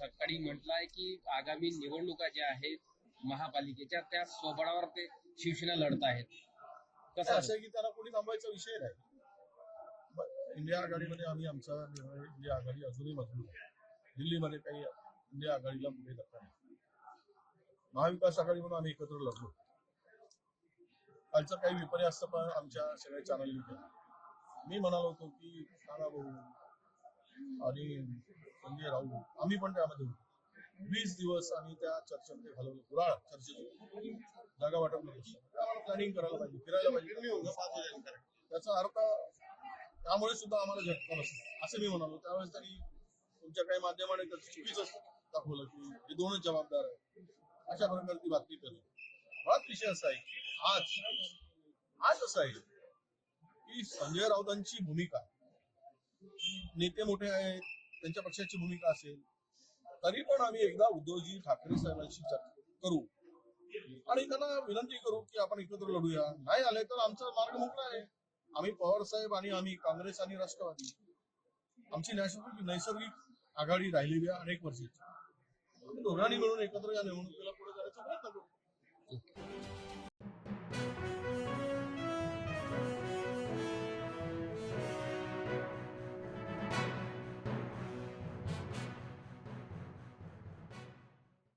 सकाळी म्हटलंय की आगामी निवडणुका ज्या आहेत महापालिकेच्या त्या स्वबळावर ते शिवसेना लढत आहेत. कसं असं आहे की त्याला कोणी थांबवायचा विषय नाही. इंडिया आघाडीमध्ये आम्ही आमचा निर्णय इंडिया आघाडी अजूनही मजबूत आहे. दिल्लीमध्ये काही इंडिया आघाडीला पुढे धक्का नाही. महाविकास आघाडी म्हणून आम्ही एकत्र लढलो. कालचं काही विपर्य असतं पण आमच्या सगळ्या चॅनलनी केलं. मी म्हणालो होतो की नाना भाऊ आणि संजय राऊत आम्ही पण त्यामध्ये होतो. 20 दिवस आम्ही त्या चर्चेमध्ये घालवलं. पुराळ चर्चेत जागा वाटप नाही. आम्हाला प्लॅनिंग करायला पाहिजे, फिरायला पाहिजे. त्याचा अर्थ त्यामुळे सुद्धा आम्हाला झटका बसला असं मी म्हणालो. त्यावेळेस त्यांनी तुमच्या काही माध्यमाने चुकीचं दाखवलं की हे दोनच जबाबदार आहे. अशा प्रकारे ती बातमी करली. मुळात विषय असा आहे की आज असं आहे की संजय राऊतांची भूमिका, नेते मोठे आहेत त्यांच्या पक्षाची भूमिका असेल तरी पण आम्ही एकदा उद्धवजी ठाकरे साहेबांशी चर्चा करू आणि त्यांना विनंती करू की आपण एकत्र लढूया. नाही आले तर आमचा मार्ग मोकळा आहे. आम्ही पवार साहेब आणि आम्ही काँग्रेस आणि राष्ट्रवादी आमची नैसर्गिक आघाडी राहिलेली आहे अनेक वर्षाची. आम्ही दोघांनी मिळून एकत्र या निवडणुकीला पुढे जाण्याचा प्रयत्न करू.